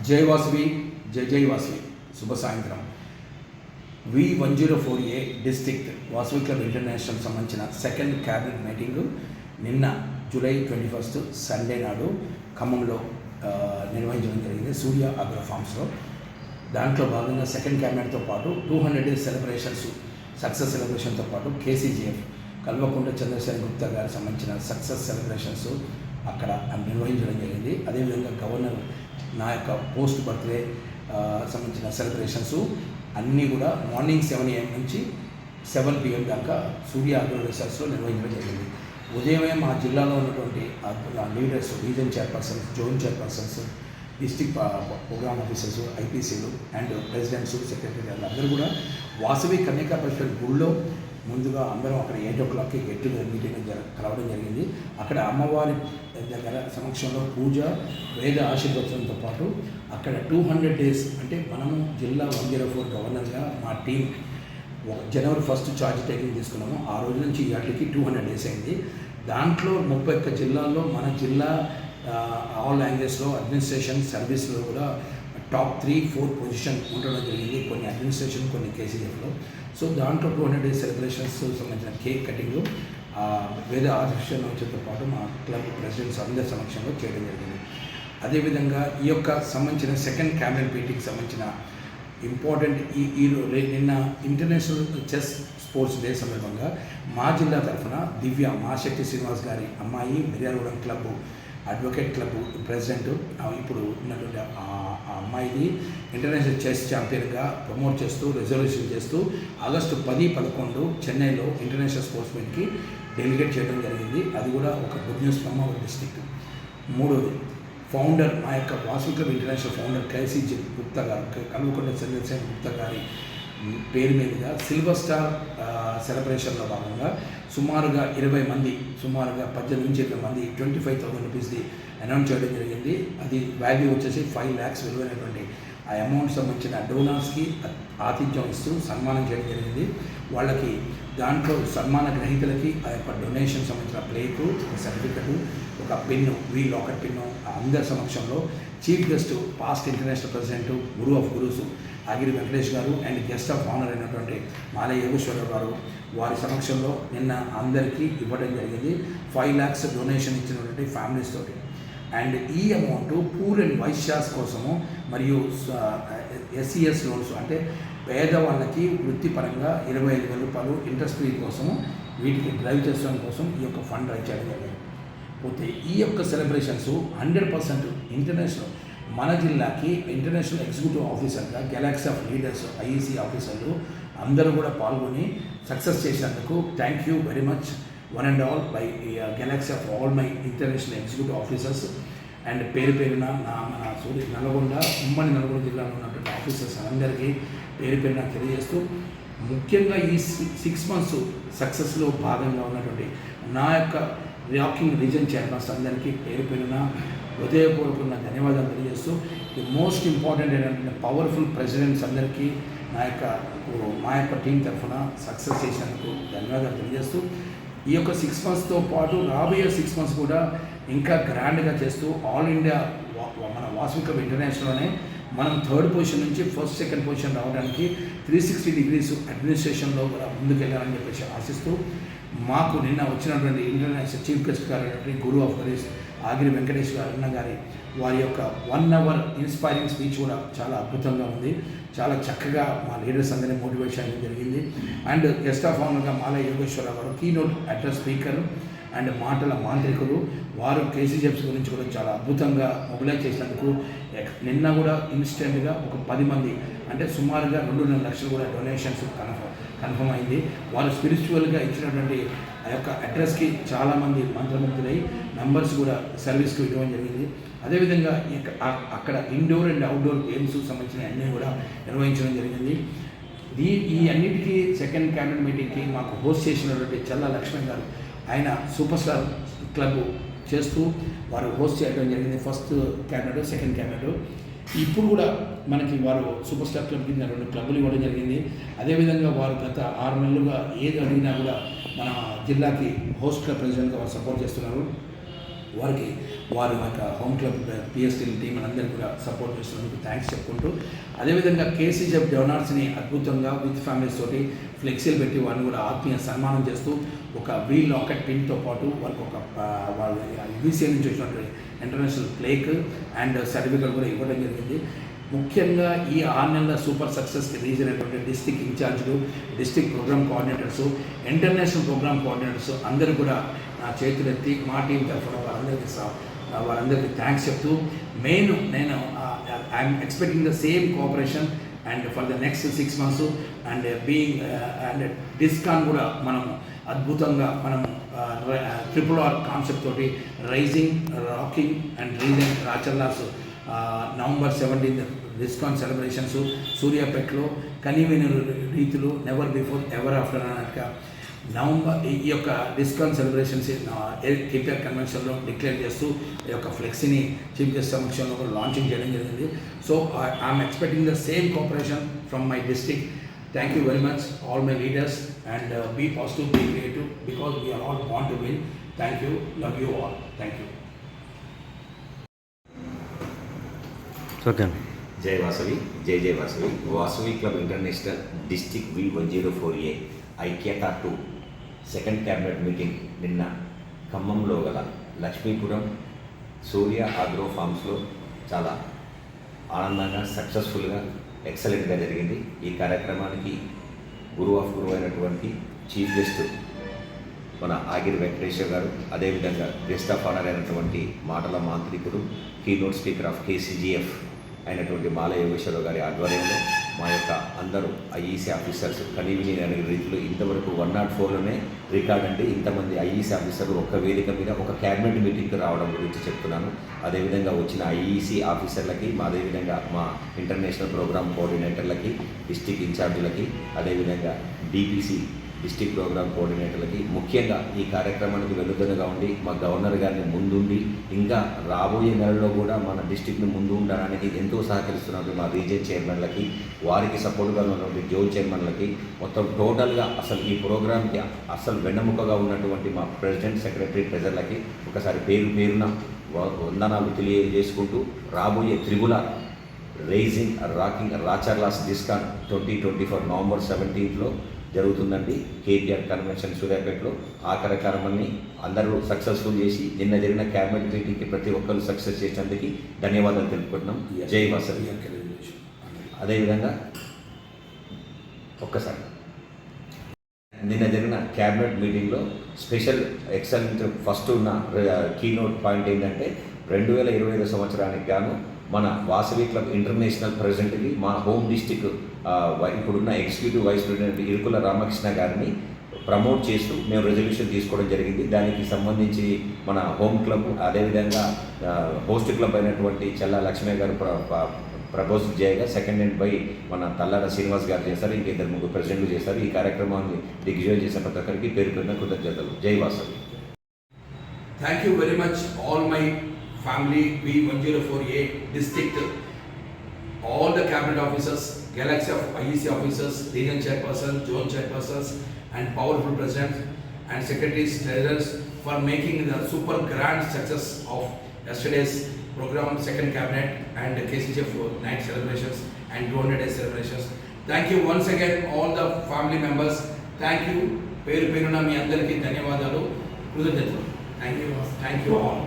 జై వాసవి, జై జై వాసవి. శుభ సాయంత్రం. V104A district Vasavi club international సంబంధించిన సెకండ్ క్యాబినెట్ మీటింగు నిన్న జూలై 21 సండే నాడు ఖమ్మంలో నిర్వహించడం జరిగింది, సూర్య అగ్రో ఫార్మ్స్లో. దాంట్లో భాగంగా సెకండ్ క్యాబినెట్తో పాటు 200 డేస్ సెలబ్రేషన్స్, సక్సెస్ సెలబ్రేషన్తో పాటు KCGF కల్వకుంట్ల చంద్రశేఖర్ గుప్తా గారికి సంబంధించిన సక్సెస్ సెలబ్రేషన్స్ అక్కడ నిర్వహించడం జరిగింది. అదేవిధంగా గవర్నర్ నా యొక్క పోస్ట్ బర్త్డే సంబంధించిన సెలబ్రేషన్స్ అన్నీ కూడా మార్నింగ్ 7 AM నుంచి 7 PM దాకా సూర్య అగ్రో రిసార్ట్స్లో నిర్వహించడం జరిగింది. ఉదయమే మా జిల్లాలో ఉన్నటువంటి leaders, region chairpersons, zone chairpersons, district program officers, IPCలు అండ్ ప్రెసిడెంట్స్, సెక్రటరీ అందరూ కూడా వాసవి కన్యకా పరిషత్ గుళ్ళో ముందుగా అందరం అక్కడ 8 o'clockకి గెట్ టుగెదర్ మీటింగ్ కలవడం జరిగింది. అక్కడ అమ్మవారి దగ్గర సమక్షంలో పూజ, వేద ఆశీర్వచనంతో పాటు అక్కడ 200 డేస్ అంటే మనము జిల్లా 104 గవర్నర్గా మా టీం జనవరి 1 ఛార్జ్ టేకింగ్ తీసుకున్నాము. ఆ రోజు నుంచి ఇవాటికి 200 డేస్ అయింది. దాంట్లో 31 జిల్లాల్లో మన జిల్లా ఆల్ లాంగ్వేజ్లో అడ్మినిస్ట్రేషన్ సర్వీస్లో కూడా టాప్ 3-4 పొజిషన్ ఉండడం జరిగింది, కొన్ని అడ్మినిస్ట్రేషన్, కొన్ని KCGFలో. సో దాంట్లో 200 డేస్ సెలబ్రేషన్స్ సంబంధించిన కేక్ కటింగ్, వేద ఆశీర్వచనంతో పాటు మా క్లబ్ ప్రెసిడెంట్స్ అందరి సమక్షంలో చేయడం జరిగింది. అదేవిధంగా ఈ యొక్క సంబంధించిన సెకండ్ క్యాబినెట్ మీటింగ్కి సంబంధించిన ఇంపార్టెంట్ నిన్న ఇంటర్నేషనల్ చెస్ స్పోర్ట్స్ డే సందర్భంగా మా జిల్లా తరఫున దివ్య మాశెట్టి శ్రీనివాస్ గారి అమ్మాయి Miryalagudem club advocate club president, ఇప్పుడు ఉన్నటువంటి ఆ అమ్మాయిని ఇంటర్నేషనల్ చెస్ ఛాంపియన్గా ప్రమోట్ చేస్తూ, రిజర్వేషన్ చేస్తూ ఆగస్టు 10-11 చెన్నైలో ఇంటర్నేషనల్ స్పోర్ట్స్ మీట్కి డెలిగేట్ చేయడం జరిగింది. అది కూడా ఒక good news from our district. మూడోది, ఫౌండర్ మా యొక్క Vasavi club international founder KCGF Gupta గారు, కల్వకుంట్ల చంద్రశేఖర్ గుప్తా గారి పేరు మీదుగా సిల్వర్ స్టార్ సెలబ్రేషన్లో భాగంగా సుమారుగా 20 మంది, సుమారుగా 18 నుంచి 20 మంది 25,000 రూపీస్ది అనౌన్స్ చేయడం జరిగింది. అది వాల్యూ వచ్చేసి 5 lakhs విలువైనటువంటి ఆ అమౌంట్ సంబంధించిన డోనర్స్కి ఆతిథ్యం ఇస్తూ సన్మానం చేయడం జరిగింది. వాళ్ళకి దాంట్లో సన్మాన గ్రహీతలకి ఆ యొక్క డొనేషన్ సంబంధించిన ప్లేటు, ఒక సర్టిఫికెటు, ఒక పెన్ను, లాకెట్ పెన్ను అందరి సమక్షంలో chief guest past international president, guru of gurus Agiri Venkatesh garu and guest of honour అయినటువంటి మాలయ్య యోగేశ్వరరావు గారు వారి సమక్షంలో నిన్న అందరికీ ఇవ్వడం జరిగింది. 5 lakhs డొనేషన్ ఇచ్చినటువంటి ఫ్యామిలీస్ తోటి. అండ్ ఈ అమౌంట్ పూర్ అండ్ వైశ్యాస్ కోసము మరియు SCS లోన్స్ అంటే పేదవాళ్ళకి వృత్తిపరంగా 25,000 రూపాయలు ఇంట్రెస్ట్ ఫ్రీ కోసము వీటికి డ్రైవ్ చేసడం కోసం ఈ యొక్క ఫండ్ రైజ్ చేయడం జరిగింది. పోతే ఈ యొక్క సెలబ్రేషన్స్ 100% ఇంటర్నేషనల్ మన జిల్లాకి ఇంటర్నేషనల్ ఎగ్జిక్యూటివ్ ఆఫీసర్గా గెలాక్సీ ఆఫ్ లీడర్స్, IEC ఆఫీసర్లు అందరూ కూడా పాల్గొని సక్సెస్ చేసినందుకు thank you very much one and all by Galaxy of all my international executive officers and పేరున మన నల్గొండ, ఉమ్మడి నల్గొండ జిల్లాలో ఉన్నటువంటి ఆఫీసర్స్ అందరికీ పేరున తెలియజేస్తూ, ముఖ్యంగా ఈ 6 months సక్సెస్లో భాగంగా ఉన్నటువంటి నా యొక్క రాకింగ్ రీజన్ చైర్మన్స్ అందరికీ పేరున హృదయపూర్వకంగా ధన్యవాదాలు తెలియజేస్తూ, ది మోస్ట్ ఇంపార్టెంట్ ఏంటంటే పవర్ఫుల్ ప్రెసిడెంట్స్ అందరికీ మా యొక్క టీం తరఫున సక్సెస్ చేసినందుకు ధన్యవాదాలు తెలియజేస్తూ, ఈ యొక్క 6 monthsతో పాటు రాబోయే 6 months కూడా ఇంకా గ్రాండ్గా చేస్తూ ఆల్ ఇండియా మన వాసవి క్లబ్ ఇంటర్నేషనల్లోనే మనం 3rd పొజిషన్ నుంచి 1st, 2nd పొజిషన్ రావడానికి 360 degrees అడ్మినిస్ట్రేషన్లో కూడా ముందుకెళ్ళాలని చెప్పేసి ఆశిస్తూ, మాకు నిన్న వచ్చినటువంటి ఇంటర్నేషనల్ చీఫ్ గెస్ట్ గారు అయినటువంటి గురు ఆఫ్ గురుస్ ఆగిరి వెంకటేష్ గారు అన్న గారి వారి యొక్క 1 hour ఇన్స్పైరింగ్ స్పీచ్ కూడా చాలా అద్భుతంగా ఉంది. చాలా చక్కగా మా లీడర్స్ అందరినీ మోటివేట్ చేయడం జరిగింది. అండ్ గెస్ట్ ఆఫ్ ఆనర్గా మాలయ్య యోగేశ్వరరావు గారు కీనోట్ అడ్రస్ స్పీకర్ అండ్ మాటల మాంత్రికులు, వారు KCGF గురించి కూడా చాలా అద్భుతంగా మొబిలైజ్ చేసినందుకు నిన్న కూడా ఇన్స్టెంట్గా ఒక 10 మంది అంటే సుమారుగా 2.5 లక్షలు కూడా డొనేషన్స్ కన్ఫర్మ్ అయింది. వారు స్పిరిచువల్గా ఇచ్చినటువంటి ఆ యొక్క అడ్రస్కి చాలామంది మంత్రముగ్ధులై నంబర్స్ కూడా సర్వీస్కి ఇవ్వడం జరిగింది. అదేవిధంగా అక్కడ ఇండోర్ అండ్ అవుట్డోర్ గేమ్స్ సంబంధించిన అన్నీ కూడా నిర్వహించడం జరిగింది. ఈ అన్నిటికీ సెకండ్ క్యాబినెట్ మీటింగ్కి మాకు హోస్ట్ చేసినటువంటి చల్లా లక్ష్మణ్ గారు, ఆయన సూపర్ స్టార్ క్లబ్ చేస్తూ వారు హోస్ట్ చేయడం జరిగింది. 1st cabinet, 2nd cabinet. ఇప్పుడు కూడా మనకి వారు సూపర్ స్టార్ క్లబ్ కింద 2 క్లబ్లు ఇవ్వడం జరిగింది. అదేవిధంగా వారు గత 6 నెలలుగా ఏది అడిగినా కూడా మన జిల్లాకి హోస్ట్ క్లబ్ ప్రెసిడెంట్గా వారు సపోర్ట్ చేస్తున్నారు. వారికి వారి యొక్క హోమ్ క్లబ్ పిఎస్టీ టీం అందరికీ కూడా సపోర్ట్ చేస్తున్నందుకు థ్యాంక్స్ చెప్పుకుంటూ, అదేవిధంగా కేసీజెఫ్ డోనార్స్ని అద్భుతంగా విత్ ఫ్యామిలీస్ తోటి ఫ్లెక్సీలు పెట్టి వారిని కూడా ఆత్మీయ సన్మానం చేస్తూ ఒక వీల్ లాకెట్ పిన్తో పాటు వారికి ఒక వాళ్ళ యూసీఏ నుంచి వచ్చినటువంటి ఇంటర్నేషనల్ ప్లేక్ అండ్ సర్టిఫికేట్ కూడా ఇవ్వడం జరిగింది. ముఖ్యంగా ఈ 6 నెలల సూపర్ సక్సెస్కి రీజన్ అయినటువంటి డిస్ట్రిక్ట్ ఇన్ఛార్జ్లు, district program coordinators, international program coordinators అందరూ కూడా నా చేతులెత్తి మా టీం తరఫున వారందరికీ థ్యాంక్స్ చెప్తూ, నేను I'm expecting the same cooperation and for the next 6 months and being and డిస్కాన్ కూడా మనం అద్భుతంగా మనం RRR కాన్సెప్ట్ తోటి rising rocking and rising Racharlas November 17th డిస్కాన్ సెలబ్రేషన్స్ సూర్యాపేటలో కనీవిని రీతులు నెవర్ బిఫోర్ ఎవర్ ఆఫ్టర్ అన్నట్టుగా ఈ యొక్క డిస్కాన్ సెలబ్రేషన్స్ కేపీఆర్ కన్వెన్షన్లో డిక్లేర్ చేస్తూ ఈ యొక్క ఫ్లెక్సీని చీఫ్ గెస్ట్ సమక్షంలో కూడా లాంచింగ్ చేయడం జరిగింది. So I'm expecting the same cooperation from my district. Thank you very much all my leaders and be positive, be creative because we are all born to win. Thank you, love you all. Thank you. Okay. జై వాసవి, జై Vasavi. Vasavi club international district V104A ఐక్యతా 2 second cabinet meeting నిన్న ఖమ్మంలో గల లక్ష్మీపురం సూర్య agro ఫార్మ్స్లో చాలా ఆనందంగా సక్సెస్ఫుల్గా ఎక్సలెంట్గా జరిగింది. ఈ కార్యక్రమానికి గురువు అయినటువంటి చీఫ్ గెస్ట్ మన ఆగిరి వెంకటేశ్వర గారు, అదేవిధంగా గెస్ట్ ఆఫ్ ఆనర్ అయినటువంటి మాటల మాంత్రికుడు, కీనోట్ స్పీకర్ ఆఫ్ KCGF అయినటువంటి మాల యోగేశ్వరరావు గారి ఆధ్వర్యంలో మా యొక్క అందరూ ఐఈసీ ఆఫీసర్స్ కనీవిని అనే రీతిలో ఇంతవరకు 104లోనే రికార్డ్ అండి. ఇంతమంది ఐఈసీ ఆఫీసర్లు ఒక్క వేదిక మీద ఒక క్యాబినెట్ మీటింగ్కి రావడం గురించి చెప్తున్నాను. అదేవిధంగా వచ్చిన ఐఈసీ ఆఫీసర్లకి, అదేవిధంగా మా ఇంటర్నేషనల్ ప్రోగ్రామ్ కోఆర్డినేటర్లకి, డిస్టిక్ ఇన్ఛార్జీలకి, అదేవిధంగా DPC డిస్టిక్ ప్రోగ్రామ్ కోఆర్డినేటర్లకి, ముఖ్యంగా ఈ కార్యక్రమానికి వెలుగుదనగా ఉండి మా గవర్నర్ గారిని ముందుండి ఇంకా రాబోయే నెలలో కూడా మన డిస్టిక్ని ముందు ఉండడానికి ఎంతో సహకరిస్తున్నటువంటి మా రీజియన్ చైర్మన్లకి, వారికి సపోర్ట్గా ఉన్నటువంటి జోన్ చైర్మన్లకి, మొత్తం టోటల్గా అసలు ఈ ప్రోగ్రామ్కి అసలు వెన్నెముకగా ఉన్నటువంటి మా ప్రెసిడెంట్, సెక్రటరీ, ట్రెజర్లకి ఒకసారి పేరున వందనాలు తెలియజేసుకుంటూ రాబోయే త్రిపుల రైజింగ్ రాకింగ్ రాచర్లాస్ డిస్కాన్ 2024 November 17th జరుగుతుందండి. KPR కన్వెన్షన్ సూర్యాపేటలో ఆ కార్యక్రమాన్ని అందరూ సక్సెస్ఫుల్ చేసి నిన్న జరిగిన క్యాబినెట్ మీటింగ్కి ప్రతి ఒక్కరు సక్సెస్ చేసినందుకు ధన్యవాదాలు తెలుపుకుంటున్నాం. జై వాసవి. అదేవిధంగా ఒక్కసారి నిన్న జరిగిన క్యాబినెట్ మీటింగ్లో స్పెషల్ ఎక్సలెంట్ ఫస్ట్ ఉన్న కీనోట్ పాయింట్ ఏంటంటే 2025 సంవత్సరానికి గాను మన వాసవి క్లబ్ ఇంటర్నేషనల్ ప్రెసిడెంట్కి మా హోమ్ డిస్టిక్ ఇప్పుడున్న ఎగ్జిక్యూటివ్ వైస్ ప్రెసిడెంట్ ఇరుకుల రామకృష్ణ గారిని ప్రమోట్ చేస్తూ మేము రెజల్యూషన్ తీసుకోవడం జరిగింది. దానికి సంబంధించి మన హోమ్ క్లబ్, అదేవిధంగా హోస్ట్ క్లబ్ అయినటువంటి చెల్లా లక్ష్మయ్య గారు ప్రపోజ్ చేయగా సెకండ్ హ్యాండ్ బై మన తల్లార శ్రీనివాస్ గారు చేశారు. ఇంకా 2-3 ప్రెసిడెంట్లు చేశారు. ఈ కార్యక్రమాన్ని దిగ్విజయం చేసిన ప్రతి ఒక్కరికి పేరు కృతజ్ఞతలు. జై Vasavi. Thank you very much all my family V104A district, all the cabinet officers, galaxy of IEC officers, region chairpersons, zone chairpersons and powerful presidents and secretaries, treasurers for making the super grand success of yesterday's program, second cabinet and KCGF night celebrations and 200 days celebrations. Thank you once again all the family members. Thank you. పేరున మీ అందరికీ ధన్యవాదాలు, కృతజ్ఞతలు. Thank you all.